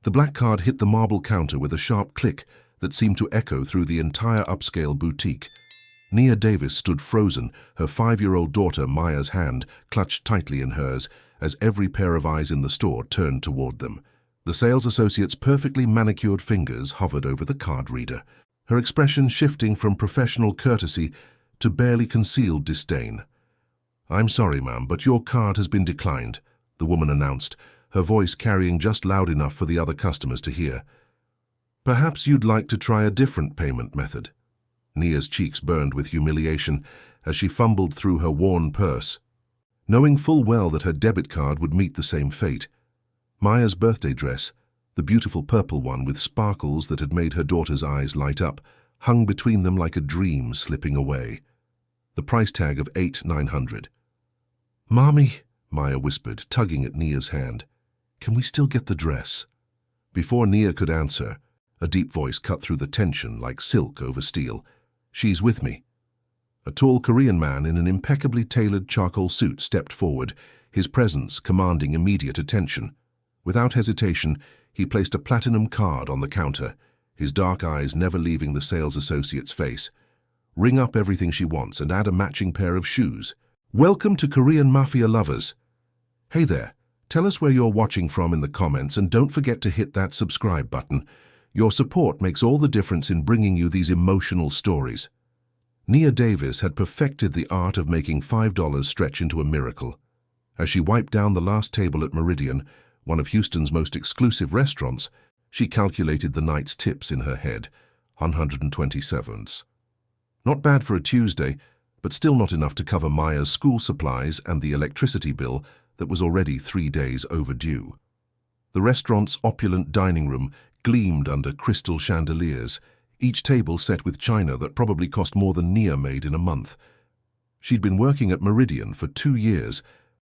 The black card hit the marble counter with a sharp click that seemed to echo through the entire upscale boutique. Nia Davis stood frozen, her 5-year-old daughter Maya's hand clutched tightly in hers as every pair of eyes in the store turned toward them. The sales associate's perfectly manicured fingers hovered over the card reader, her expression shifting from professional courtesy to barely concealed disdain. "I'm sorry, ma'am, but your card has been declined," the woman announced, her voice carrying just loud enough for the other customers to hear. "Perhaps you'd like to try a different payment method." Nia's cheeks burned with humiliation as she fumbled through her worn purse, knowing full well that her debit card would meet the same fate. Maya's birthday dress, the beautiful purple one with sparkles that had made her daughter's eyes light up, hung between them like a dream slipping away. The price tag of $8,900. "Mommy," Maya whispered, tugging at Nia's hand, "can we still get the dress?" Before Nia could answer, a deep voice cut through the tension like silk over steel. "She's with me." A tall Korean man in an impeccably tailored charcoal suit stepped forward, his presence commanding immediate attention. Without hesitation, he placed a platinum card on the counter, his dark eyes never leaving the sales associate's face. "Ring up everything she wants and add a matching pair of shoes. Welcome to Korean Mafia lovers. Hey there, tell us where you're watching from in the comments and don't forget to hit that subscribe button. Your support makes all the difference in bringing you these emotional stories." Nia Davis had perfected the art of making $5 stretch into a miracle. As she wiped down the last table at Meridian, one of Houston's most exclusive restaurants, she calculated the night's tips in her head, 127s. Not bad for a Tuesday, but still not enough to cover Maya's school supplies and the electricity bill that was already 3 days overdue. The restaurant's opulent dining room gleamed under crystal chandeliers, each table set with china that probably cost more than Nia made in a month. She'd been working at Meridian for 2 years,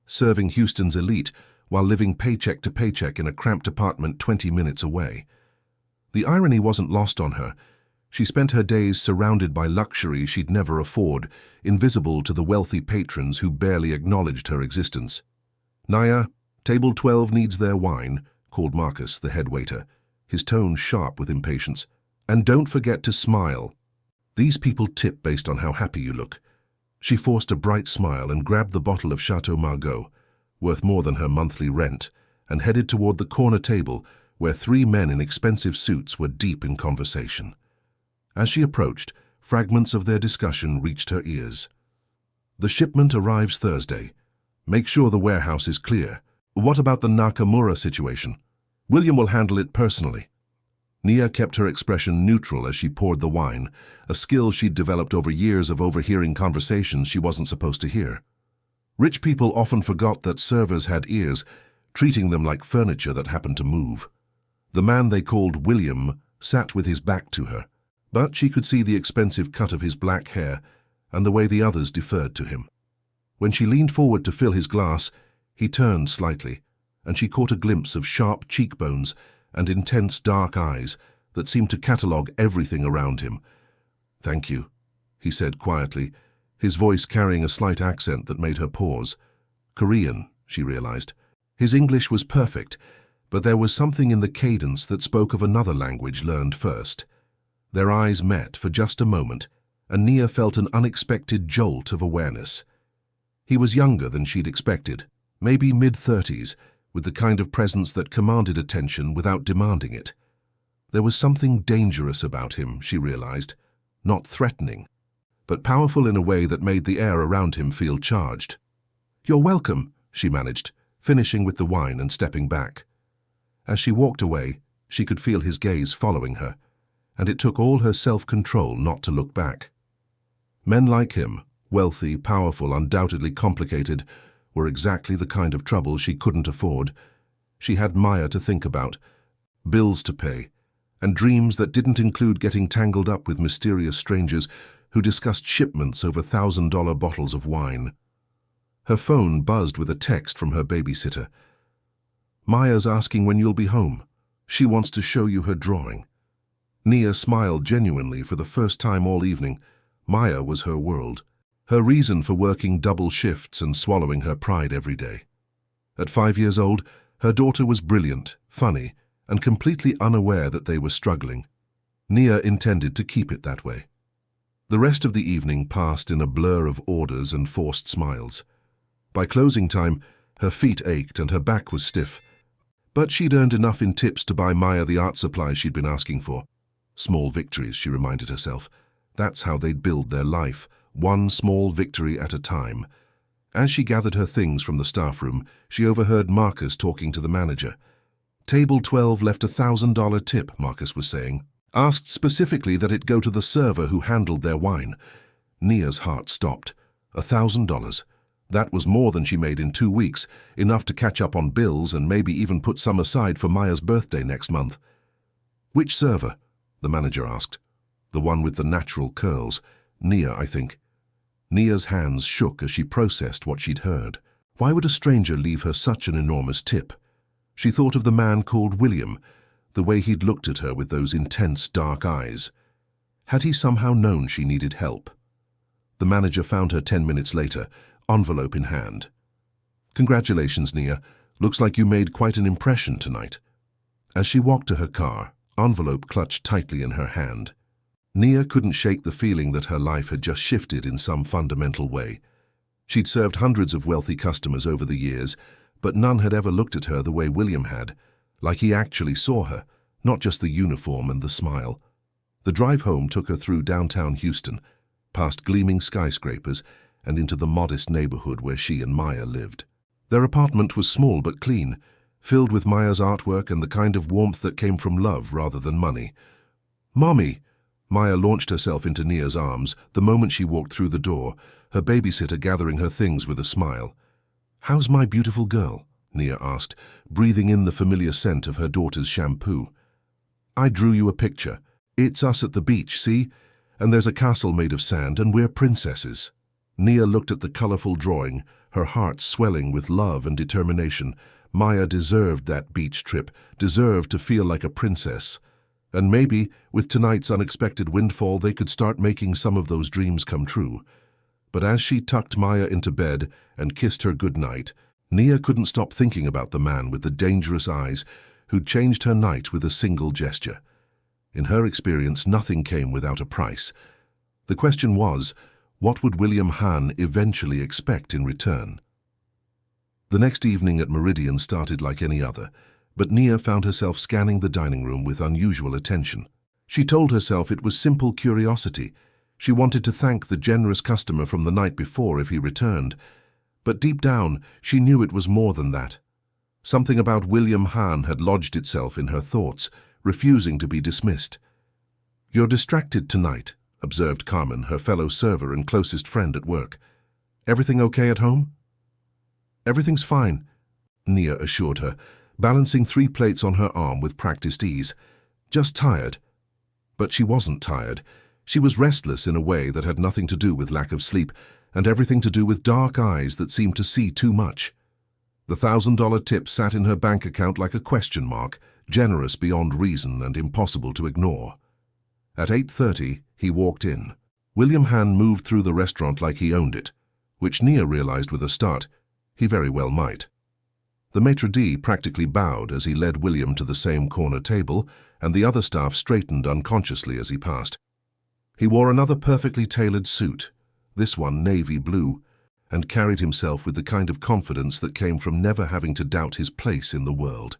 serving Houston's elite while living paycheck to paycheck in a cramped apartment 20 minutes away. The irony wasn't lost on her. She spent her days surrounded by luxury she'd never afford, invisible to the wealthy patrons who barely acknowledged her existence. "Nia, table 12 needs their wine," called Marcus, the head waiter, his tone sharp with impatience. "And don't forget to smile. These people tip based on how happy you look." She forced a bright smile and grabbed the bottle of Chateau Margaux, worth more than her monthly rent, and headed toward the corner table where 3 men in expensive suits were deep in conversation. As she approached, fragments of their discussion reached her ears. "The shipment arrives Thursday. Make sure the warehouse is clear. What about the Nakamura situation? William will handle it personally." Nia kept her expression neutral as she poured the wine, a skill she'd developed over years of overhearing conversations she wasn't supposed to hear. Rich people often forgot that servers had ears, treating them like furniture that happened to move. The man they called William sat with his back to her, but she could see the expensive cut of his black hair and the way the others deferred to him. When she leaned forward to fill his glass, he turned slightly, and she caught a glimpse of sharp cheekbones and intense dark eyes that seemed to catalogue everything around him. "Thank you," he said quietly, his voice carrying a slight accent that made her pause. Korean, she realized. His English was perfect, but there was something in the cadence that spoke of another language learned first. Their eyes met for just a moment, and Nia felt an unexpected jolt of awareness. He was younger than she'd expected, maybe mid-30s, with the kind of presence that commanded attention without demanding it. There was something dangerous about him, she realized, not threatening, but powerful in a way that made the air around him feel charged. "You're welcome," she managed, finishing with the wine and stepping back. As she walked away, she could feel his gaze following her, and it took all her self-control not to look back. Men like him, wealthy, powerful, undoubtedly complicated, were exactly the kind of trouble she couldn't afford. She had Maya to think about, bills to pay, and dreams that didn't include getting tangled up with mysterious strangers who discussed shipments over $1,000 bottles of wine. Her phone buzzed with a text from her babysitter. "Maya's asking when you'll be home. She wants to show you her drawing." Nia smiled genuinely for the first time all evening. Maya was her world, her reason for working double shifts and swallowing her pride every day. At 5 years old, her daughter was brilliant, funny, and completely unaware that they were struggling. Nia intended to keep it that way. The rest of the evening passed in a blur of orders and forced smiles. By closing time, her feet ached and her back was stiff. But she'd earned enough in tips to buy Maya the art supplies she'd been asking for. Small victories, she reminded herself. That's how they'd build their life, one small victory at a time. As she gathered her things from the staff room, she overheard Marcus talking to the manager. Table 12 left $1,000 tip, Marcus was saying. Asked specifically that it go to the server who handled their wine. Nia's heart stopped. $1,000. That was more than she made in 2 weeks, enough to catch up on bills and maybe even put some aside for Maya's birthday next month. Which server? The manager asked. The one with the natural curls. Nia, I think. Nia's hands shook as she processed what she'd heard. Why would a stranger leave her such an enormous tip? She thought of the man called William, the way he'd looked at her with those intense dark eyes. Had he somehow known she needed help? The manager found her 10 minutes later, envelope in hand. Congratulations, Nia. Looks like you made quite an impression tonight. As she walked to her car, envelope clutched tightly in her hand. Nia couldn't shake the feeling that her life had just shifted in some fundamental way. She'd served hundreds of wealthy customers over the years, but none had ever looked at her the way William had, like he actually saw her, not just the uniform and the smile. The drive home took her through downtown Houston, past gleaming skyscrapers, and into the modest neighborhood where she and Maya lived. Their apartment was small but clean, filled with Maya's artwork and the kind of warmth that came from love rather than money. "Mommy!" Maya launched herself into Nia's arms the moment she walked through the door, her babysitter gathering her things with a smile. "How's my beautiful girl?" Nia asked, breathing in the familiar scent of her daughter's shampoo. "I drew you a picture. It's us at the beach, see? And there's a castle made of sand and we're princesses." Nia looked at the colorful drawing, her heart swelling with love and determination. Maya deserved that beach trip, deserved to feel like a princess. And maybe, with tonight's unexpected windfall, they could start making some of those dreams come true. But as she tucked Maya into bed and kissed her goodnight, Nia couldn't stop thinking about the man with the dangerous eyes who'd changed her night with a single gesture. In her experience, nothing came without a price. The question was, what would William Hahn eventually expect in return? The next evening at Meridian started like any other, but Nia found herself scanning the dining room with unusual attention. She told herself it was simple curiosity. She wanted to thank the generous customer from the night before if he returned. But deep down, she knew it was more than that. Something about William Hahn had lodged itself in her thoughts, refusing to be dismissed. "You're distracted tonight," observed Carmen, her fellow server and closest friend at work. "Everything okay at home?" "Everything's fine," Nia assured her, balancing 3 plates on her arm with practiced ease. "Just tired." But she wasn't tired. She was restless in a way that had nothing to do with lack of sleep, and everything to do with dark eyes that seemed to see too much. The $1,000 tip sat in her bank account like a question mark, generous beyond reason and impossible to ignore. At 8:30, he walked in. William Hahn moved through the restaurant like he owned it, which Nia realized with a start he very well might. The maitre d' practically bowed as he led William to the same corner table, and the other staff straightened unconsciously as he passed. He wore another perfectly tailored suit, this one navy blue, and carried himself with the kind of confidence that came from never having to doubt his place in the world.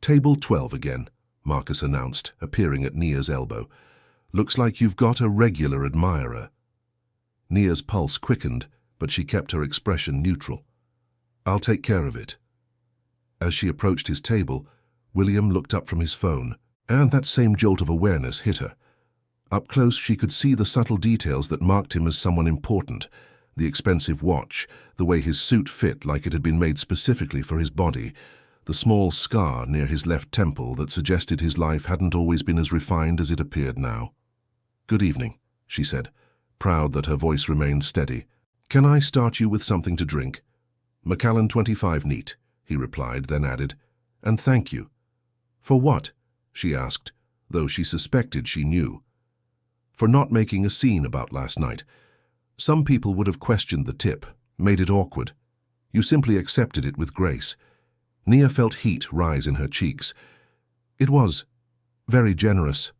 "Table 12 again," Marcus announced, appearing at Nia's elbow. "Looks like you've got a regular admirer." Nia's pulse quickened, but she kept her expression neutral. "I'll take care of it." As she approached his table, William looked up from his phone, and that same jolt of awareness hit her. Up close, she could see the subtle details that marked him as someone important: the expensive watch, the way his suit fit like it had been made specifically for his body, the small scar near his left temple that suggested his life hadn't always been as refined as it appeared now. "Good evening," she said, proud that her voice remained steady. "Can I start you with something to drink?" "Macallan 25 neat," he replied, then added, "And thank you." "For what?" she asked, though she suspected she knew. "For not making a scene about last night. Some people would have questioned the tip, made it awkward. You simply accepted it with grace." Nia felt heat rise in her cheeks. It was very generous,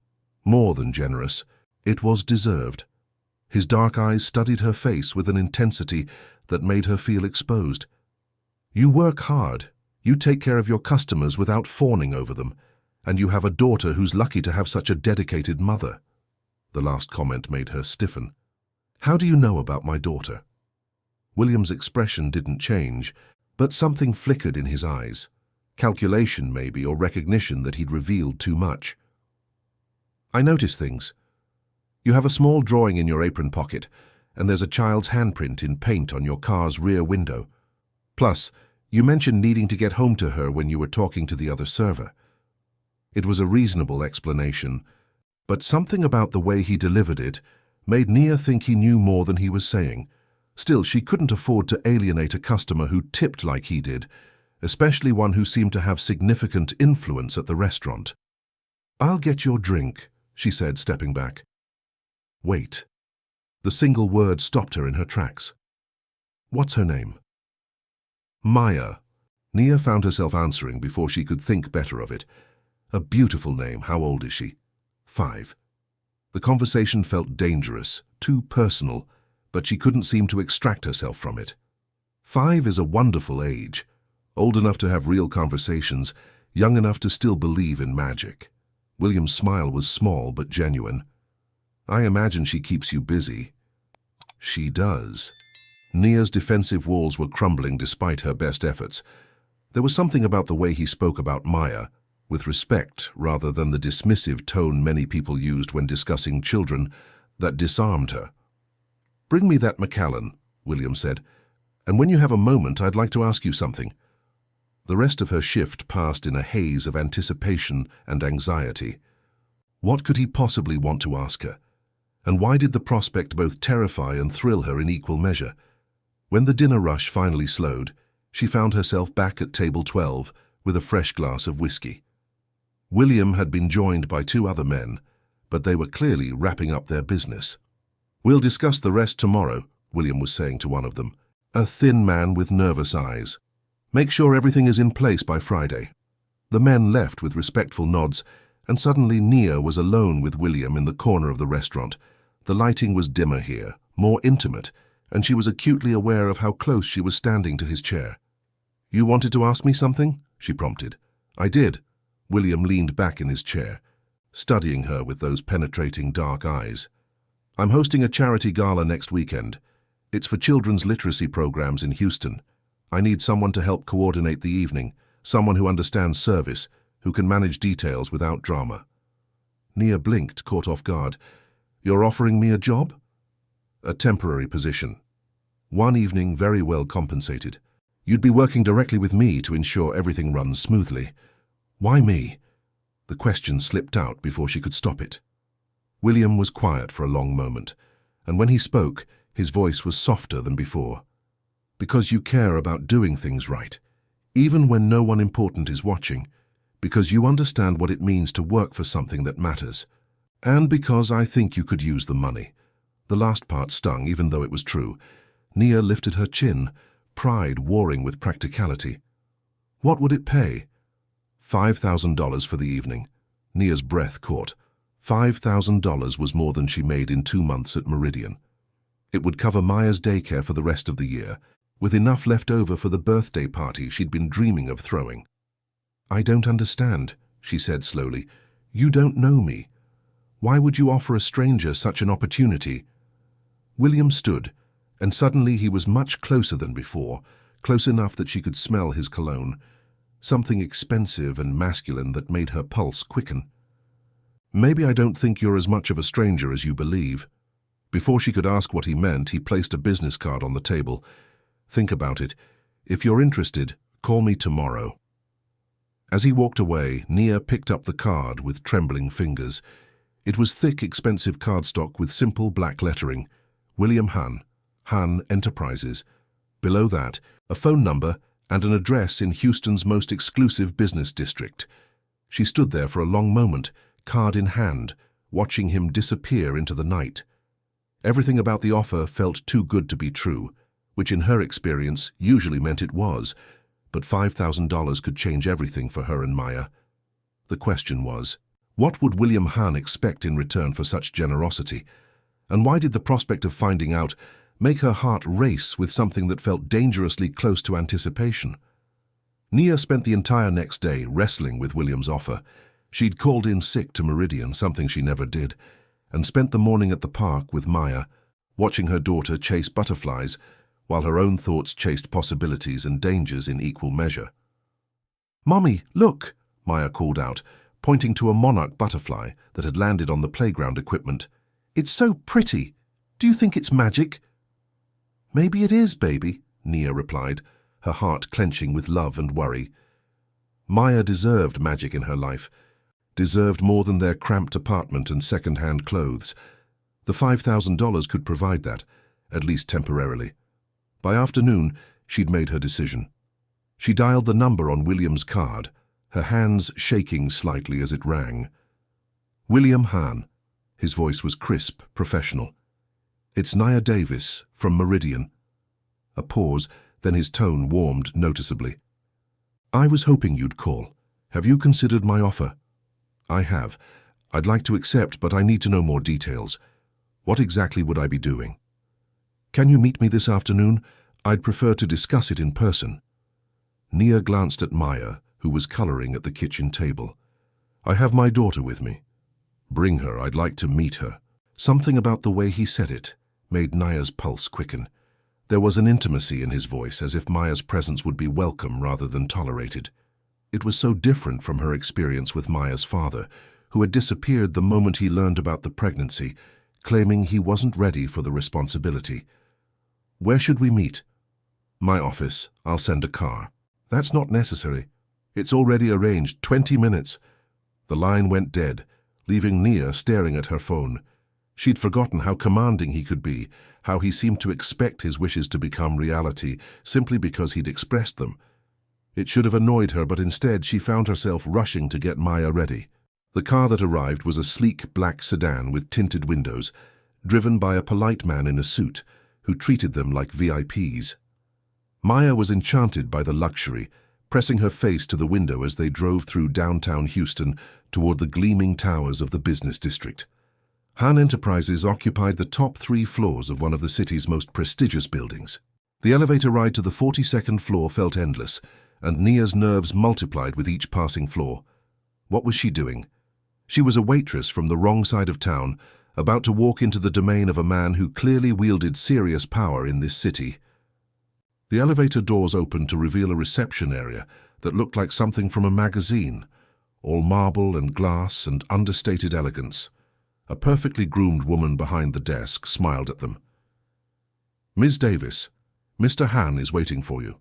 more than generous. It was deserved. His dark eyes studied her face with an intensity that made her feel exposed. You work hard. You take care of your customers without fawning over them, and you have a daughter who's lucky to have such a dedicated mother. The last comment made her stiffen. How do you know about my daughter? William's expression didn't change, but something flickered in his eyes. Calculation, maybe, or recognition that he'd revealed too much. I notice things. You have a small drawing in your apron pocket, and there's a child's handprint in paint on your car's rear window. Plus, you mentioned needing to get home to her when you were talking to the other server. It was a reasonable explanation, but something about the way he delivered it made Nia think he knew more than he was saying. Still, she couldn't afford to alienate a customer who tipped like he did, especially one who seemed to have significant influence at the restaurant. I'll get your drink, she said, stepping back. Wait. The single word stopped her in her tracks. What's her name? Maya. Nia found herself answering before she could think better of it. A beautiful name. How old is she? 5. The conversation felt dangerous, too personal, but she couldn't seem to extract herself from it. 5 is a wonderful age. Old enough to have real conversations, young enough to still believe in magic. William's smile was small but genuine. I imagine she keeps you busy. She does. Nia's defensive walls were crumbling despite her best efforts. There was something about the way he spoke about Maya, with respect rather than the dismissive tone many people used when discussing children, that disarmed her. Bring me that Macallan, William said, and when you have a moment I'd like to ask you something. The rest of her shift passed in a haze of anticipation and anxiety. What could he possibly want to ask her? And why did the prospect both terrify and thrill her in equal measure? When the dinner rush finally slowed, she found herself back at table 12 with a fresh glass of whiskey. William had been joined by 2 other men, but they were clearly wrapping up their business. We'll discuss the rest tomorrow, William was saying to one of them, a thin man with nervous eyes. Make sure everything is in place by Friday. The men left with respectful nods, and suddenly Nia was alone with William in the corner of the restaurant. The lighting was dimmer here, more intimate, and she was acutely aware of how close she was standing to his chair. You wanted to ask me something? She prompted. I did. William leaned back in his chair, studying her with those penetrating dark eyes. I'm hosting a charity gala next weekend. It's for children's literacy programs in Houston. I need someone to help coordinate the evening, someone who understands service, who can manage details without drama. Nia blinked, caught off guard. You're offering me a job? A temporary position. One evening, very well compensated. You'd be working directly with me to ensure everything runs smoothly. Why me? The question slipped out before she could stop it. William was quiet for a long moment, and when he spoke, his voice was softer than before. Because you care about doing things right, even when no one important is watching, because you understand what it means to work for something that matters, and because I think you could use the money. The last part stung, even though it was true. Nia lifted her chin, pride warring with practicality. What would it pay? $5,000 for the evening. Nia's breath caught. $5,000 was more than she made in 2 months at Meridian. It would cover Maya's daycare for the rest of the year, with enough left over for the birthday party she'd been dreaming of throwing. I don't understand, she said slowly. You don't know me. Why would you offer a stranger such an opportunity? William stood, and suddenly he was much closer than before, close enough that she could smell his cologne, something expensive and masculine that made her pulse quicken. Maybe I don't think you're as much of a stranger as you believe. Before she could ask what he meant, he placed a business card on the table. Think about it. If you're interested, call me tomorrow. As he walked away, Nia picked up the card with trembling fingers. It was thick, expensive cardstock with simple black lettering. William Hahn, Hahn Enterprises. Below that, a phone number and an address in Houston's most exclusive business district. She stood there for a long moment, card in hand, watching him disappear into the night. Everything about the offer felt too good to be true, which in her experience usually meant it was, but $5,000 could change everything for her and Maya. The question was, what would William Hahn expect in return for such generosity? And why did the prospect of finding out make her heart race with something that felt dangerously close to anticipation? Nia spent the entire next day wrestling with William's offer. She'd called in sick to Meridian, something she never did, and spent the morning at the park with Maya, watching her daughter chase butterflies while her own thoughts chased possibilities and dangers in equal measure. "Mommy, look!" Maya called out, pointing to a monarch butterfly that had landed on the playground equipment. "It's so pretty. Do you think it's magic?" "Maybe it is, baby," Nia replied, her heart clenching with love and worry. Maya deserved magic in her life, deserved more than their cramped apartment and second-hand clothes. The $5,000 could provide that, at least temporarily. By afternoon, she'd made her decision. She dialed the number on William's card, her hands shaking slightly as it rang. "William Hahn." His voice was crisp, professional. "It's Nia Davis, from Meridian." A pause, then his tone warmed noticeably. "I was hoping you'd call. Have you considered my offer?" "I have. I'd like to accept, but I need to know more details. What exactly would I be doing?" "Can you meet me this afternoon? I'd prefer to discuss it in person." Nia glanced at Maya, who was coloring at the kitchen table. "I have my daughter with me." "Bring her. I'd like to meet her." Something about the way he said it made Nia's pulse quicken. There was an intimacy in his voice, as if Maya's presence would be welcome rather than tolerated. It was so different from her experience with Maya's father, who had disappeared the moment he learned about the pregnancy, claiming he wasn't ready for the responsibility. "Where should we meet?" "My office. I'll send a car." "That's not necessary. It's already arranged. 20 minutes. The line went dead, leaving Nia staring at her phone. She'd forgotten how commanding he could be, how he seemed to expect his wishes to become reality simply because he'd expressed them. It should have annoyed her, but instead she found herself rushing to get Maya ready. The car that arrived was a sleek black sedan with tinted windows, driven by a polite man in a suit who treated them like VIPs. Maya was enchanted by the luxury, pressing her face to the window as they drove through downtown Houston toward the gleaming towers of the business district. Hahn Enterprises occupied the top 3 floors of one of the city's most prestigious buildings. The elevator ride to the 42nd floor felt endless, and Nia's nerves multiplied with each passing floor. What was she doing? She was a waitress from the wrong side of town, about to walk into the domain of a man who clearly wielded serious power in this city. The elevator doors opened to reveal a reception area that looked like something from a magazine, all marble and glass and understated elegance. A perfectly groomed woman behind the desk smiled at them. "Ms. Davis, Mr. Hahn is waiting for you."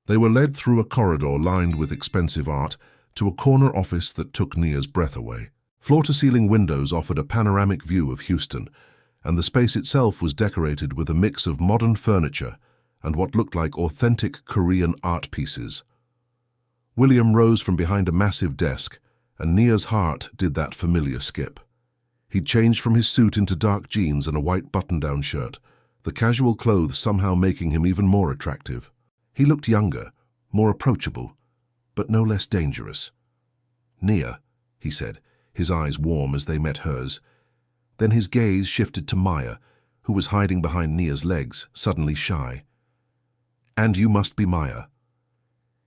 They were led through a corridor lined with expensive art to a corner office that took Nia's breath away. Floor-to-ceiling windows offered a panoramic view of Houston, and the space itself was decorated with a mix of modern furniture and what looked like authentic Korean art pieces. William rose from behind a massive desk, and Nia's heart did that familiar skip. He'd changed from his suit into dark jeans and a white button-down shirt, the casual clothes somehow making him even more attractive. He looked younger, more approachable, but no less dangerous. "Nia," he said, his eyes warm as they met hers. Then his gaze shifted to Maya, who was hiding behind Nia's legs, suddenly shy. "And you must be Maya."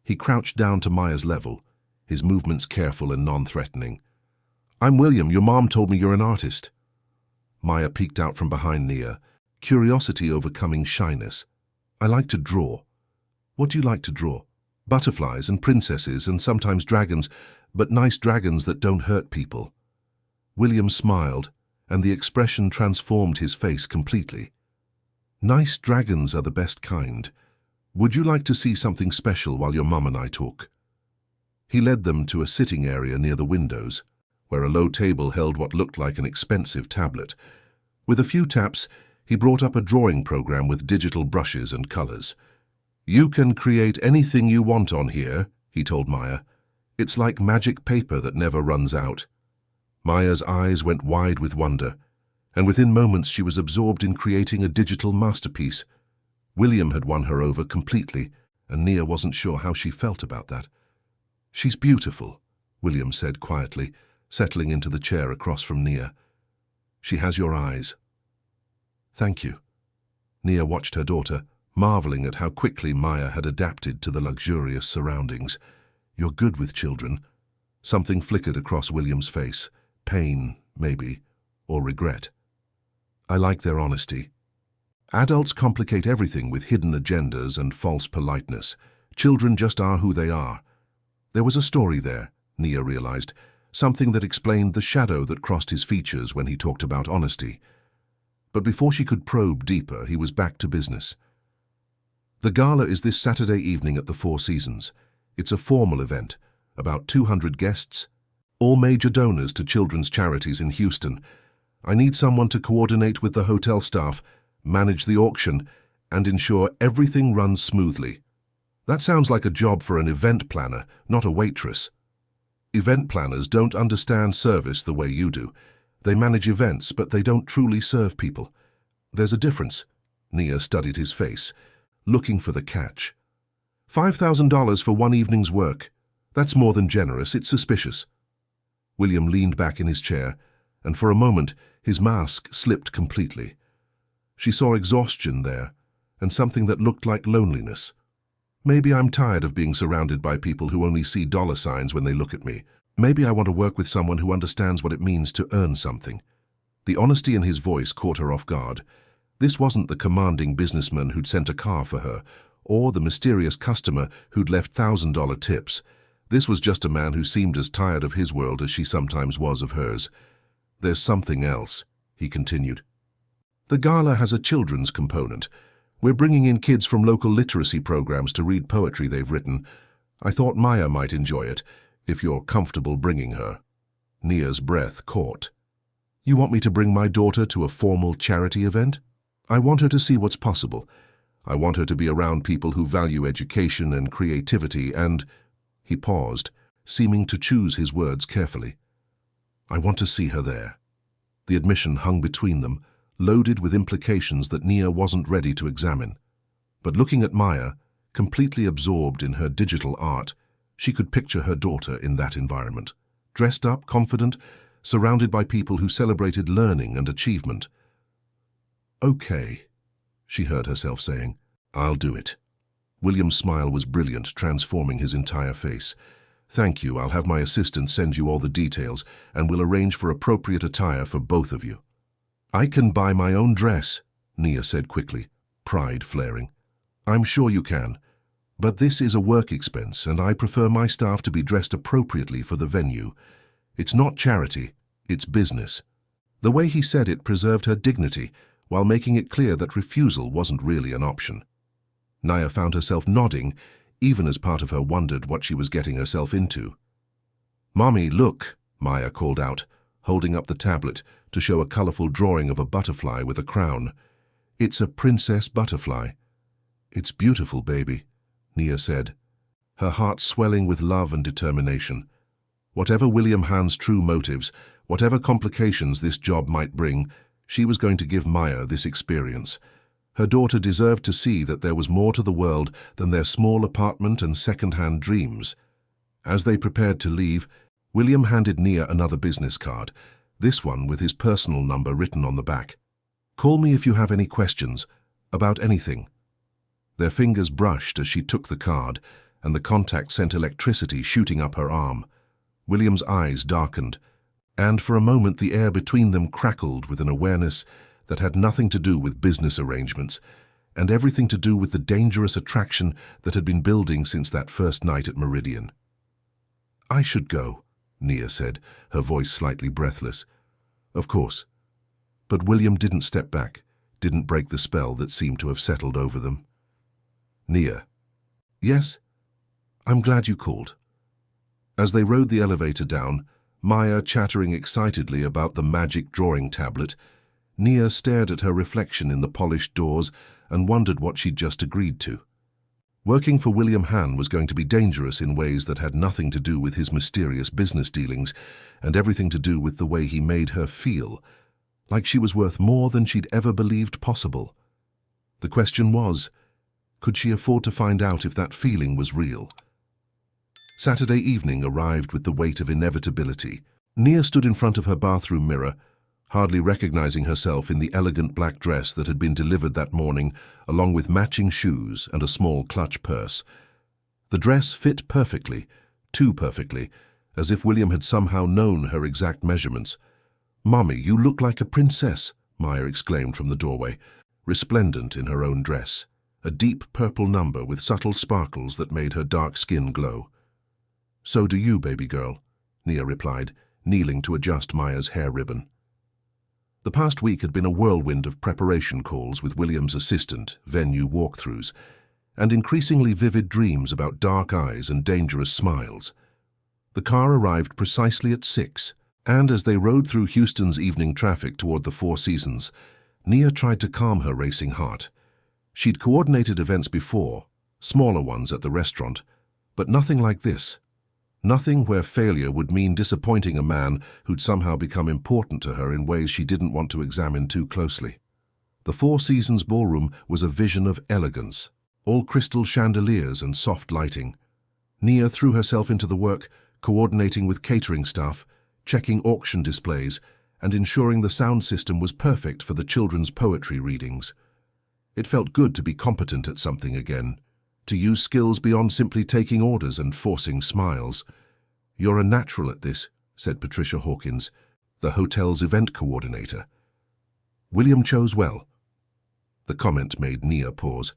He crouched down to Maya's level, his movements careful and non-threatening. "I'm William. Your mom told me you're an artist." Maya peeked out from behind Nia, curiosity overcoming shyness. "I like to draw." "What do you like to draw?" "Butterflies and princesses and sometimes dragons, but nice dragons that don't hurt people." William smiled, and the expression transformed his face completely. "Nice dragons are the best kind. Would you like to see something special while your mum and I talk?" He led them to a sitting area near the windows, where a low table held what looked like an expensive tablet. With a few taps, he brought up a drawing program with digital brushes and colors. "You can create anything you want on here," he told Maya. "It's like magic paper that never runs out." Maya's eyes went wide with wonder, and within moments she was absorbed in creating a digital masterpiece. William had won her over completely, and Nia wasn't sure how she felt about that. "She's beautiful," William said quietly, settling into the chair across from Nia. She has your eyes. Thank you. Nia watched her daughter, marveling at how quickly Maya had adapted to the luxurious surroundings. You're good with children. Something flickered across William's face. Pain, maybe, or regret. I like their honesty. Adults complicate everything with hidden agendas and false politeness. Children just are who they are. There was a story there, Nia realized, something that explained the shadow that crossed his features when he talked about honesty. But before she could probe deeper, he was back to business. The gala is this Saturday evening at the Four Seasons. It's a formal event, about 200 guests, all major donors to children's charities in Houston. I need someone to coordinate with the hotel staff, manage the auction, and ensure everything runs smoothly. That sounds like a job for an event planner, not a waitress. Event planners don't understand service the way you do. They manage events, but they don't truly serve people. There's a difference. Nia studied his face, looking for the catch. $5,000 for one evening's work. That's more than generous, it's suspicious. William leaned back in his chair, and for a moment his mask slipped completely. She saw exhaustion there, and something that looked like loneliness. Maybe I'm tired of being surrounded by people who only see dollar signs when they look at me. Maybe I want to work with someone who understands what it means to earn something. The honesty in his voice caught her off guard. This wasn't the commanding businessman who'd sent a car for her, or the mysterious customer who'd left $1,000 tips. This was just a man who seemed as tired of his world as she sometimes was of hers. There's something else, he continued. The gala has a children's component. We're bringing in kids from local literacy programs to read poetry they've written. I thought Maya might enjoy it, if you're comfortable bringing her. Nia's breath caught. You want me to bring my daughter to a formal charity event? I want her to see what's possible. I want her to be around people who value education and creativity and... He paused, seeming to choose his words carefully. I want to see her there. The admission hung between them, loaded with implications that Nia wasn't ready to examine. But looking at Maya, completely absorbed in her digital art, she could picture her daughter in that environment, dressed up, confident, surrounded by people who celebrated learning and achievement. Okay, she heard herself saying, I'll do it. William's smile was brilliant, transforming his entire face. Thank you, I'll have my assistant send you all the details, and we'll arrange for appropriate attire for both of you. I can buy my own dress, Nia said quickly, pride flaring. I'm sure you can, but this is a work expense, and I prefer my staff to be dressed appropriately for the venue. It's not charity, it's business. The way he said it preserved her dignity, while making it clear that refusal wasn't really an option. Nia found herself nodding, even as part of her wondered what she was getting herself into. Mommy, look, Maya called out, holding up the tablet to show a colorful drawing of a butterfly with a crown. It's a princess butterfly. It's beautiful, baby, Nia said, her heart swelling with love and determination. Whatever William Hand's true motives, whatever complications this job might bring, she was going to give Maya this experience. Her daughter deserved to see that there was more to the world than their small apartment and second-hand dreams. As they prepared to leave, William handed Nia another business card, this one with his personal number written on the back. Call me if you have any questions, about anything. Their fingers brushed as she took the card, and the contact sent electricity shooting up her arm. William's eyes darkened, and for a moment the air between them crackled with an awareness that had nothing to do with business arrangements, and everything to do with the dangerous attraction that had been building since that first night at Meridian. I should go, Nia said, her voice slightly breathless. Of course. But William didn't step back, didn't break the spell that seemed to have settled over them. Nia. Yes? I'm glad you called. As they rode the elevator down, Maya chattering excitedly about the magic drawing tablet, Nia stared at her reflection in the polished doors and wondered what she'd just agreed to. Working for William Hand was going to be dangerous in ways that had nothing to do with his mysterious business dealings and everything to do with the way he made her feel, like she was worth more than she'd ever believed possible. The question was, could she afford to find out if that feeling was real? Saturday evening arrived with the weight of inevitability. Nia stood in front of her bathroom mirror, hardly recognizing herself in the elegant black dress that had been delivered that morning, along with matching shoes and a small clutch purse. The dress fit perfectly, too perfectly, as if William had somehow known her exact measurements. "Mommy, you look like a princess," Maya exclaimed from the doorway, resplendent in her own dress, a deep purple number with subtle sparkles that made her dark skin glow. "So do you, baby girl," Nia replied, kneeling to adjust Maya's hair ribbon. The past week had been a whirlwind of preparation calls with William's assistant, venue walkthroughs, and increasingly vivid dreams about dark eyes and dangerous smiles. The car arrived precisely at 6, and as they rode through Houston's evening traffic toward the Four Seasons, Nia tried to calm her racing heart. She'd coordinated events before, smaller ones at the restaurant, but nothing like this. Nothing where failure would mean disappointing a man who'd somehow become important to her in ways she didn't want to examine too closely. The Four Seasons ballroom was a vision of elegance, all crystal chandeliers and soft lighting. Nia threw herself into the work, coordinating with catering staff, checking auction displays, and ensuring the sound system was perfect for the children's poetry readings. It felt good to be competent at something again, to use skills beyond simply taking orders and forcing smiles. "You're a natural at this," said Patricia Hawkins, the hotel's event coordinator. "William chose well." The comment made Nia pause.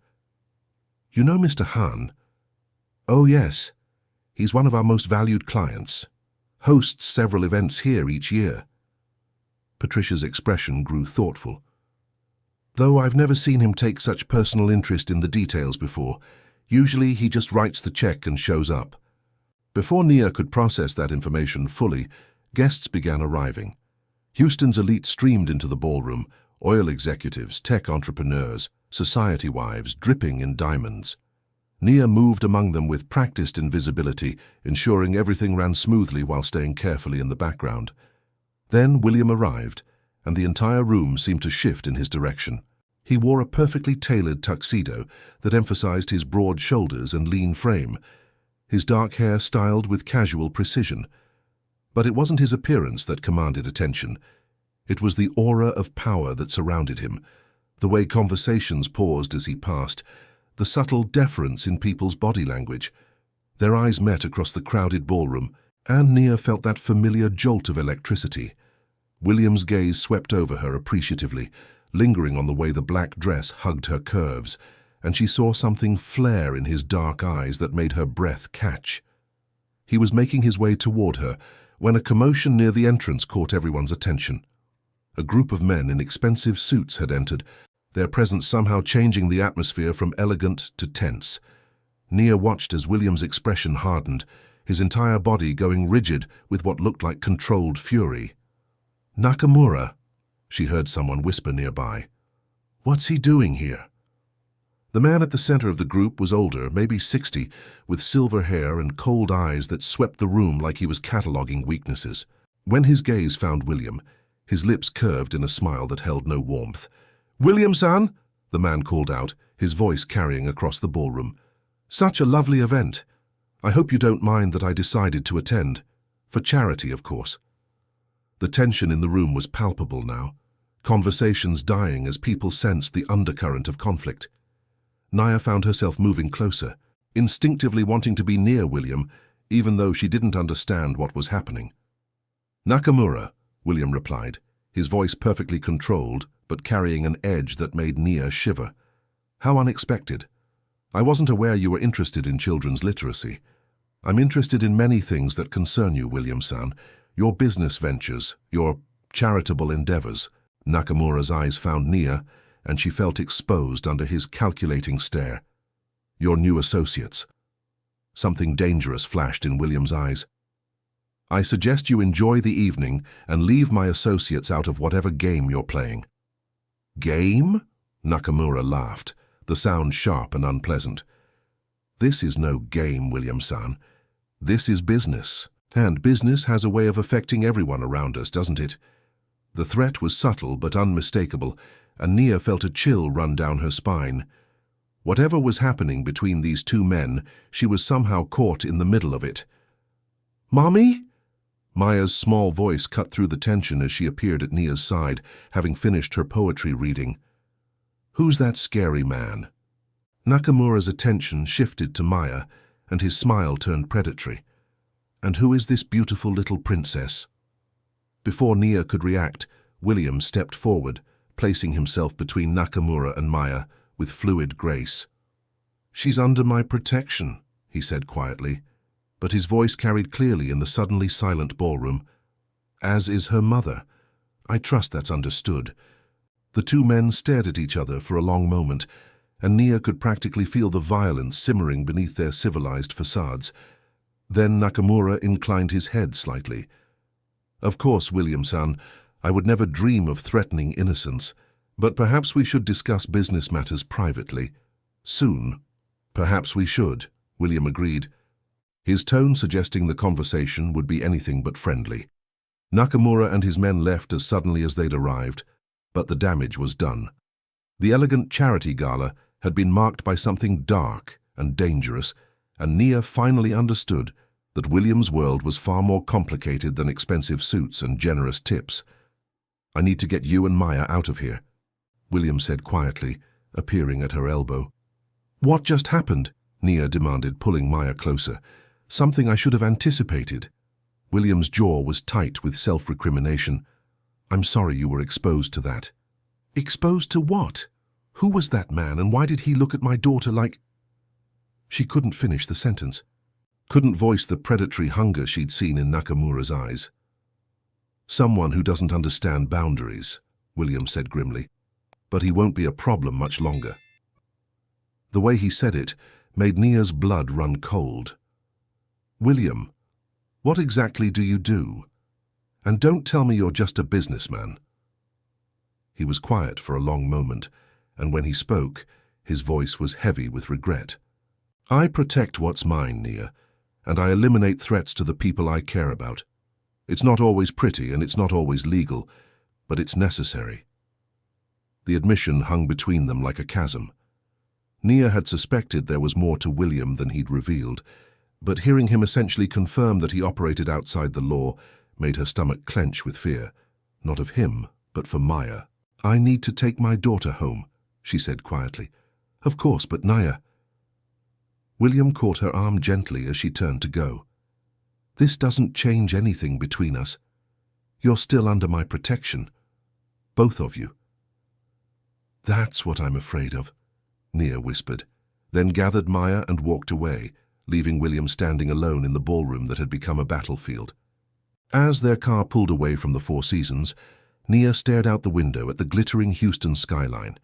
"You know Mr. Hahn?" "Oh, yes. He's one of our most valued clients. Hosts several events here each year." Patricia's expression grew thoughtful. "Though I've never seen him take such personal interest in the details before. Usually he just writes the check and shows up." Before Nia could process that information fully, guests began arriving. Houston's elite streamed into the ballroom, oil executives, tech entrepreneurs, society wives dripping in diamonds. Nia moved among them with practiced invisibility, ensuring everything ran smoothly while staying carefully in the background. Then William arrived, and the entire room seemed to shift in his direction. He wore a perfectly tailored tuxedo that emphasized his broad shoulders and lean frame, his dark hair styled with casual precision. But it wasn't his appearance that commanded attention. It was the aura of power that surrounded him, the way conversations paused as he passed, the subtle deference in people's body language. Their eyes met across the crowded ballroom, and Nia felt that familiar jolt of electricity. William's gaze swept over her appreciatively, lingering on the way the black dress hugged her curves, and she saw something flare in his dark eyes that made her breath catch. He was making his way toward her when a commotion near the entrance caught everyone's attention. A group of men in expensive suits had entered, their presence somehow changing the atmosphere from elegant to tense. Nia watched as William's expression hardened, his entire body going rigid with what looked like controlled fury. "Nakamura," she heard someone whisper nearby. "What's he doing here?" The man at the center of the group was older, maybe 60, with silver hair and cold eyes that swept the room like he was cataloging weaknesses. When his gaze found William, his lips curved in a smile that held no warmth. "William-san," the man called out, his voice carrying across the ballroom. "Such a lovely event. I hope you don't mind that I decided to attend. For charity, of course." The tension in the room was palpable now, conversations dying as people sensed the undercurrent of conflict. Nia found herself moving closer, instinctively wanting to be near William, even though she didn't understand what was happening. "Nakamura," William replied, his voice perfectly controlled, but carrying an edge that made Nia shiver. "How unexpected. I wasn't aware you were interested in children's literacy. I'm interested in many things that concern you, William-san. Your business ventures, your charitable endeavors." Nakamura's eyes found Nia, and she felt exposed under his calculating stare. "Your new associates." Something dangerous flashed in William's eyes. "I suggest you enjoy the evening and leave my associates out of whatever game you're playing." "Game?" Nakamura laughed, the sound sharp and unpleasant. "This is no game, William-san. This is business, and business has a way of affecting everyone around us, doesn't it?" The threat was subtle but unmistakable, and Nia felt a chill run down her spine. Whatever was happening between these two men, she was somehow caught in the middle of it. "Mommy?" Maya's small voice cut through the tension as she appeared at Nia's side, having finished her poetry reading. "Who's that scary man?" Nakamura's attention shifted to Maya, and his smile turned predatory. "And who is this beautiful little princess?" Before Nia could react, William stepped forward, placing himself between Nakamura and Maya with fluid grace. "She's under my protection," he said quietly, but his voice carried clearly in the suddenly silent ballroom. "As is her mother. I trust that's understood." The two men stared at each other for a long moment, and Nia could practically feel the violence simmering beneath their civilized facades. Then Nakamura inclined his head slightly. "Of course, William-san, I would never dream of threatening innocence, but perhaps we should discuss business matters privately. Soon." "Perhaps we should," William agreed, his tone suggesting the conversation would be anything but friendly. Nakamura and his men left as suddenly as they'd arrived, but the damage was done. The elegant charity gala had been marked by something dark and dangerous, and Nia finally understood that William's world was far more complicated than expensive suits and generous tips. "I need to get you and Maya out of here," William said quietly, appearing at her elbow. "What just happened?" Nia demanded, pulling Maya closer. "Something I should have anticipated." William's jaw was tight with self-recrimination. "I'm sorry you were exposed to that." "Exposed to what? Who was that man, and why did he look at my daughter like—" She couldn't finish the sentence, couldn't voice the predatory hunger she'd seen in Nakamura's eyes. "Someone who doesn't understand boundaries," William said grimly. "But he won't be a problem much longer." The way he said it made Nia's blood run cold. "William, what exactly do you do? And don't tell me you're just a businessman." He was quiet for a long moment, and when he spoke, his voice was heavy with regret. "I protect what's mine, Nia, and I eliminate threats to the people I care about. It's not always pretty and it's not always legal, but it's necessary." The admission hung between them like a chasm. Nia had suspected there was more to William than he'd revealed, but hearing him essentially confirm that he operated outside the law made her stomach clench with fear, not of him, but for Maya. "I need to take my daughter home," she said quietly. "Of course, but Nia—" William caught her arm gently as she turned to go. "This doesn't change anything between us. You're still under my protection. Both of you." "That's what I'm afraid of," Nia whispered, then gathered Maya and walked away, leaving William standing alone in the ballroom that had become a battlefield. As their car pulled away from the Four Seasons, Nia stared out the window at the glittering Houston skyline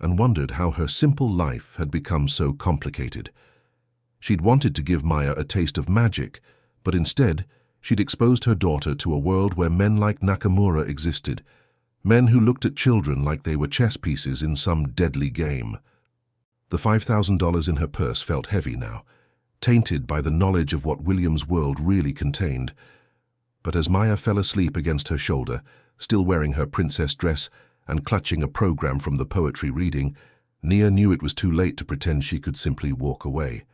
and wondered how her simple life had become so complicated. She'd wanted to give Maya a taste of magic, but instead she'd exposed her daughter to a world where men like Nakamura existed, men who looked at children like they were chess pieces in some deadly game. The $5,000 in her purse felt heavy now, tainted by the knowledge of what William's world really contained. But as Maya fell asleep against her shoulder, still wearing her princess dress and clutching a program from the poetry reading, Nia knew it was too late to pretend she could simply walk away.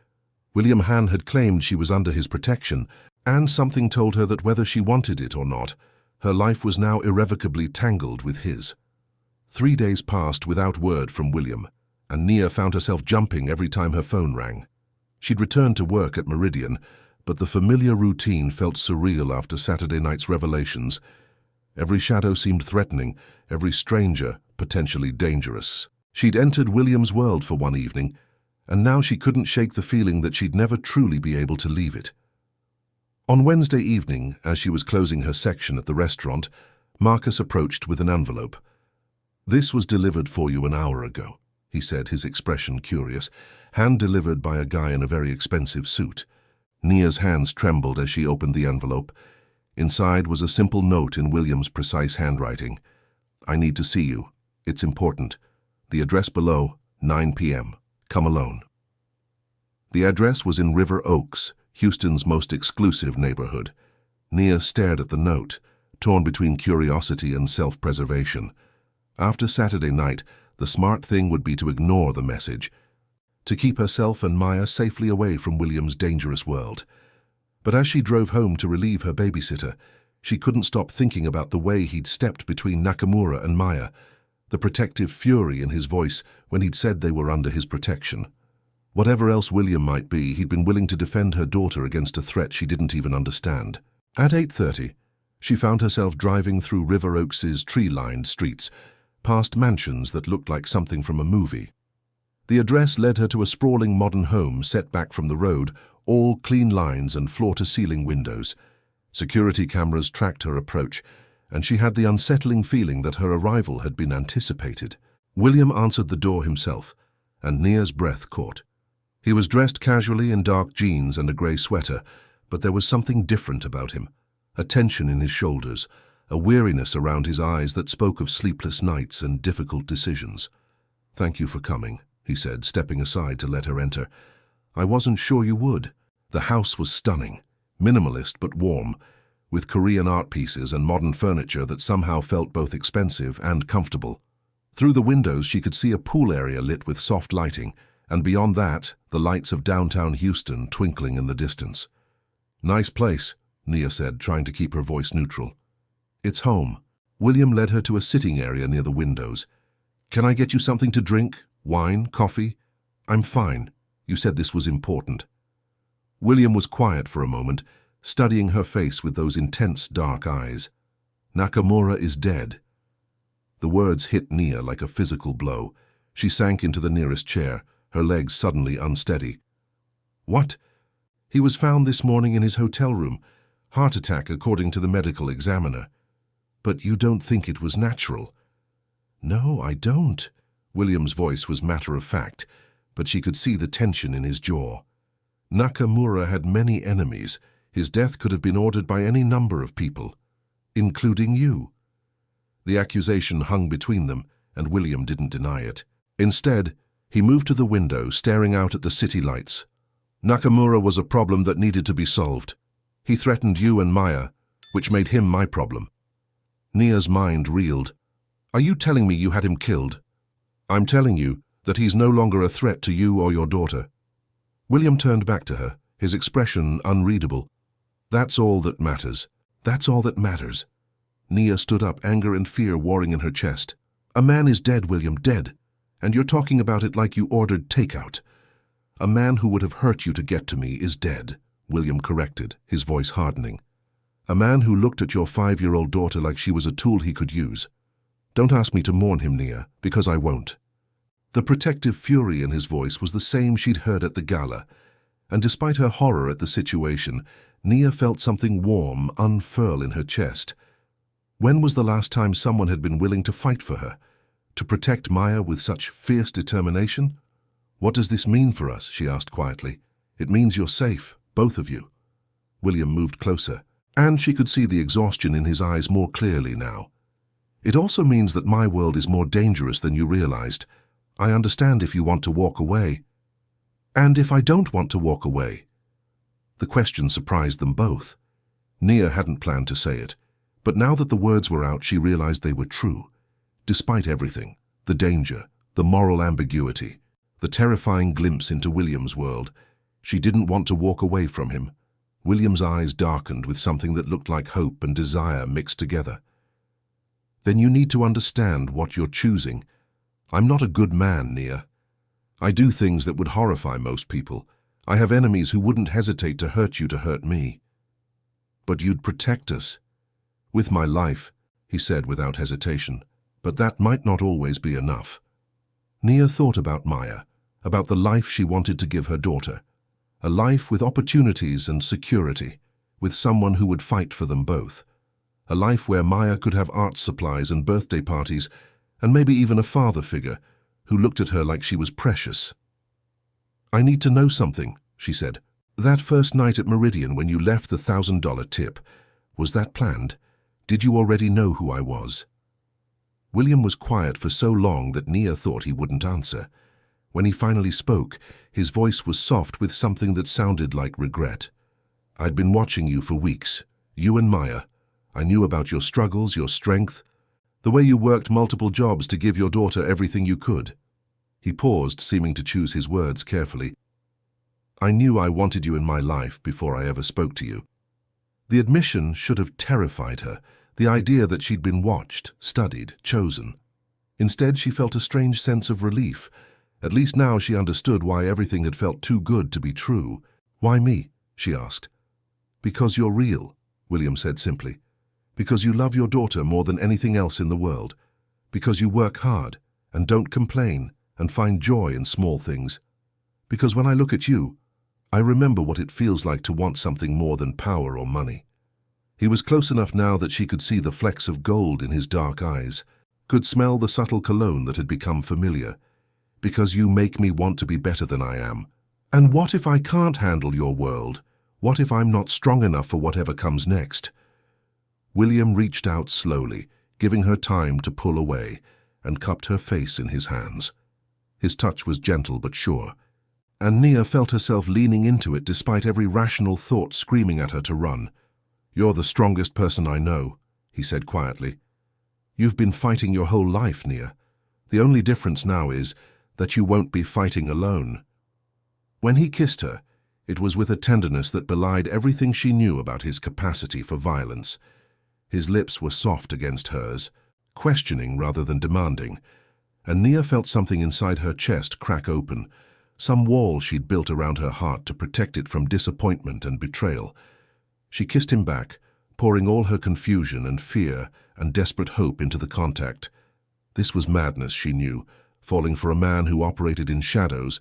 William Han had claimed she was under his protection, and something told her that whether she wanted it or not, her life was now irrevocably tangled with his. 3 days passed without word from William, and Nia found herself jumping every time her phone rang. She'd returned to work at Meridian, but the familiar routine felt surreal after Saturday night's revelations. Every shadow seemed threatening, every stranger potentially dangerous. She'd entered William's world for one evening, and now she couldn't shake the feeling that she'd never truly be able to leave it. On Wednesday evening, as she was closing her section at the restaurant, Marcus approached with an envelope. "This was delivered for you an hour ago," he said, his expression curious. "Hand-delivered by a guy in a very expensive suit." Nia's hands trembled as she opened the envelope. Inside was a simple note in William's precise handwriting. "I need to see you. It's important. The address below, 9 p.m. Come alone." The address was in River Oaks, Houston's most exclusive neighborhood. Nia stared at the note, torn between curiosity and self-preservation. After Saturday night, the smart thing would be to ignore the message. to keep herself and Maya safely away from William's dangerous world. But as she drove home to relieve her babysitter, she couldn't stop thinking about the way he'd stepped between Nakamura and Maya, the protective fury in his voice when he'd said they were under his protection. Whatever else William might be, he'd been willing to defend her daughter against a threat she didn't even understand. At 8:30, she found herself driving through River Oaks' tree-lined streets, past mansions that looked like something from a movie. The address led her to a sprawling modern home set back from the road, all clean lines and floor-to-ceiling windows. Security cameras tracked her approach, and she had the unsettling feeling that her arrival had been anticipated. William answered the door himself, and Nia's breath caught. He was dressed casually in dark jeans and a grey sweater, but there was something different about him, a tension in his shoulders, a weariness around his eyes that spoke of sleepless nights and difficult decisions. "Thank you for coming," he said, stepping aside to let her enter. "I wasn't sure you would." The house was stunning, minimalist but warm, with Korean art pieces and modern furniture that somehow felt both expensive and comfortable. Through the windows she could see a pool area lit with soft lighting, and beyond that, the lights of downtown Houston twinkling in the distance. "Nice place," Nia said, trying to keep her voice neutral. "It's home." William led her to a sitting area near the windows. "Can I get you something to drink? Wine? Coffee?" "I'm fine. You said this was important." William was quiet for a moment, studying her face with those intense dark eyes. "Nakamura is dead." The words hit Nia like a physical blow. She sank into the nearest chair, her legs suddenly unsteady. "What?" "He was found this morning in his hotel room. Heart attack, according to the medical examiner." "But you don't think it was natural?" "No, I don't." William's voice was matter-of-fact, but she could see the tension in his jaw. Nakamura had many enemies. His death could have been ordered by any number of people, including you. The accusation hung between them, and William didn't deny it. Instead, he moved to the window, staring out at the city lights. "Nakamura was a problem that needed to be solved. He threatened you and Maya, which made him my problem." Nia's mind reeled. "Are you telling me you had him killed?" "I'm telling you that he's no longer a threat to you or your daughter." William turned back to her, his expression unreadable. "That's all that matters. That's all that matters." Nia stood up, anger and fear warring in her chest. "A man is dead, William, dead. And you're talking about it like you ordered takeout." "A man who would have hurt you to get to me is dead," William corrected, his voice hardening. "A man who looked at your 5-year-old daughter like she was a tool he could use. Don't ask me to mourn him, Nia, because I won't." The protective fury in his voice was the same she'd heard at the gala, and despite her horror at the situation, Nia felt something warm unfurl in her chest. When was the last time someone had been willing to fight for her, to protect Maya with such fierce determination? "What does this mean for us?" she asked quietly. "It means you're safe, both of you." William moved closer, and she could see the exhaustion in his eyes more clearly now. "It also means that my world is more dangerous than you realized. I understand if you want to walk away." "And if I don't want to walk away?" The question surprised them both. Nia hadn't planned to say it, but now that the words were out, she realized they were true. Despite everything, the danger, the moral ambiguity, the terrifying glimpse into William's world, she didn't want to walk away from him. William's eyes darkened with something that looked like hope and desire mixed together. "Then you need to understand what you're choosing. I'm not a good man, Nia. I do things that would horrify most people. I have enemies who wouldn't hesitate to hurt you to hurt me." "But you'd protect us." "With my life," he said without hesitation. "But that might not always be enough." Nia thought about Maya, about the life she wanted to give her daughter. A life with opportunities and security, with someone who would fight for them both. A life where Maya could have art supplies and birthday parties, and maybe even a father figure who looked at her like she was precious. "I need to know something," she said. "That first night at Meridian when you left the $1,000 tip, was that planned? Did you already know who I was?" William was quiet for so long that Nia thought he wouldn't answer. When he finally spoke, his voice was soft with something that sounded like regret. "I'd been watching you for weeks, you and Maya. I knew about your struggles, your strength, the way you worked multiple jobs to give your daughter everything you could." He paused, seeming to choose his words carefully. "I knew I wanted you in my life before I ever spoke to you." The admission should have terrified her, the idea that she'd been watched, studied, chosen. Instead, she felt a strange sense of relief. At least now she understood why everything had felt too good to be true. "Why me?" she asked. "Because you're real," William said simply. "Because you love your daughter more than anything else in the world. Because you work hard and don't complain and find joy in small things. Because when I look at you, I remember what it feels like to want something more than power or money." He was close enough now that she could see the flecks of gold in his dark eyes, could smell the subtle cologne that had become familiar. "Because you make me want to be better than I am. And what if I can't handle your world? What if I'm not strong enough for whatever comes next?" William reached out slowly, giving her time to pull away, and cupped her face in his hands. His touch was gentle but sure, and Nia felt herself leaning into it despite every rational thought screaming at her to run. "You're the strongest person I know," he said quietly. "You've been fighting your whole life, Nia. The only difference now is that you won't be fighting alone." When he kissed her, it was with a tenderness that belied everything she knew about his capacity for violence. His lips were soft against hers, questioning rather than demanding, and Nia felt something inside her chest crack open, some wall she'd built around her heart to protect it from disappointment and betrayal. She kissed him back, pouring all her confusion and fear and desperate hope into the contact. This was madness, she knew, falling for a man who operated in shadows,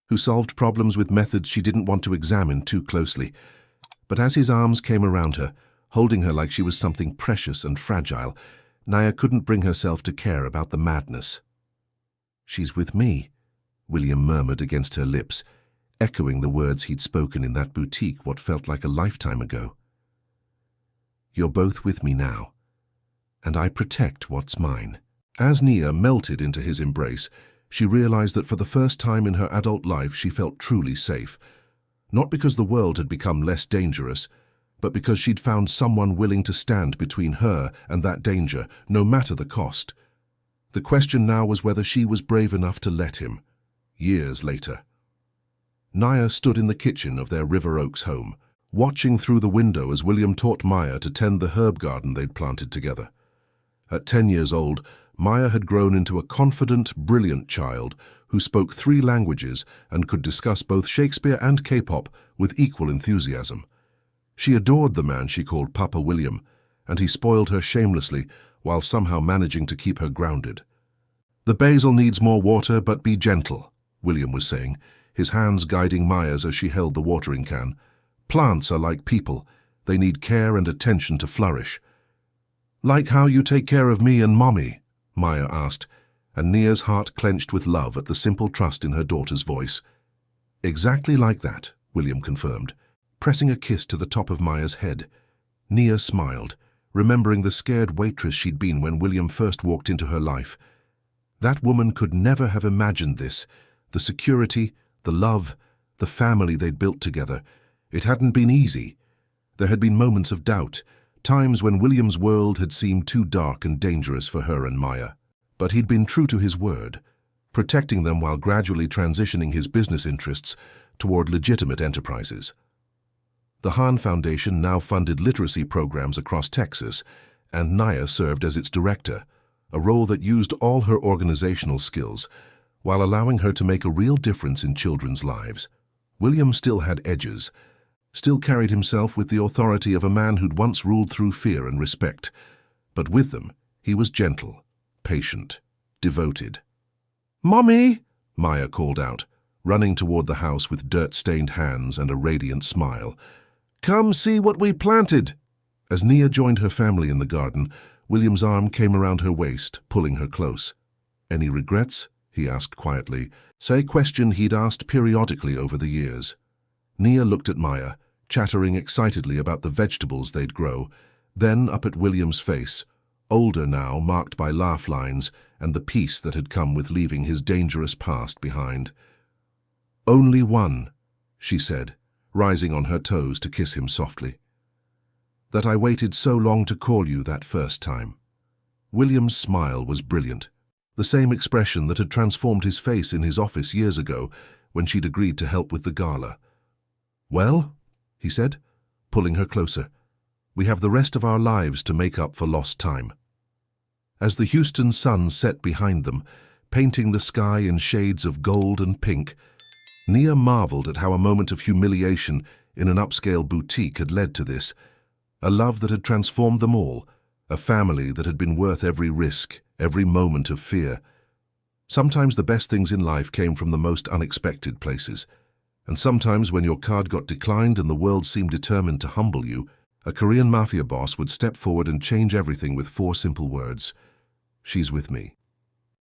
who solved problems with methods she didn't want to examine too closely. But as his arms came around her, holding her like she was something precious and fragile, Nia couldn't bring herself to care about the madness. "She's with me," William murmured against her lips, echoing the words he'd spoken in that boutique what felt like a lifetime ago. "You're both with me now, and I protect what's mine." As Nia melted into his embrace, she realized that for the first time in her adult life she felt truly safe. Not because the world had become less dangerous, but because she'd found someone willing to stand between her and that danger, no matter the cost. The question now was whether she was brave enough to let him. Years later. Nia stood in the kitchen of their River Oaks home, watching through the window as William taught Maya to tend the herb garden they'd planted together. At 10 years old, Maya had grown into a confident, brilliant child who spoke 3 languages and could discuss both Shakespeare and K-pop with equal enthusiasm. She adored the man she called Papa William, and he spoiled her shamelessly while somehow managing to keep her grounded. "The basil needs more water, but be gentle," William was saying, his hands guiding Maya's as she held the watering can. "Plants are like people. They need care and attention to flourish." "Like how you take care of me and Mommy?" Maya asked, and Nia's heart clenched with love at the simple trust in her daughter's voice. "Exactly like that," William confirmed, pressing a kiss to the top of Maya's head. Nia smiled, remembering the scared waitress she'd been when William first walked into her life. That woman could never have imagined this, the security, the love, the family they'd built together. It hadn't been easy. There had been moments of doubt, times when William's world had seemed too dark and dangerous for her and Maya. But he'd been true to his word, protecting them while gradually transitioning his business interests toward legitimate enterprises. The Hahn Foundation now funded literacy programs across Texas, and Nia served as its director, a role that used all her organizational skills, while allowing her to make a real difference in children's lives. William still had edges, still carried himself with the authority of a man who'd once ruled through fear and respect, but with them he was gentle, patient, devoted. "Mommy!" Maya called out, running toward the house with dirt-stained hands and a radiant smile. "Come see what we planted!" As Nia joined her family in the garden, William's arm came around her waist, pulling her close. "Any regrets?" he asked quietly, a question he'd asked periodically over the years. Nia looked at Maya, chattering excitedly about the vegetables they'd grow, then up at William's face, older now, marked by laugh lines and the peace that had come with leaving his dangerous past behind. "Only one," she said, rising on her toes to kiss him softly. "That I waited so long to call you that first time." William's smile was brilliant. the same expression that had transformed his face in his office years ago when she'd agreed to help with the gala. "Well," he said, pulling her closer, "we have the rest of our lives to make up for lost time." As the Houston sun set behind them, painting the sky in shades of gold and pink, Nia marveled at how a moment of humiliation in an upscale boutique had led to this, a love that had transformed them all, a family that had been worth every risk, every moment of fear. Sometimes the best things in life came from the most unexpected places, and sometimes when your card got declined and the world seemed determined to humble you, a Korean mafia boss would step forward and change everything with 4 simple words: "She's with me."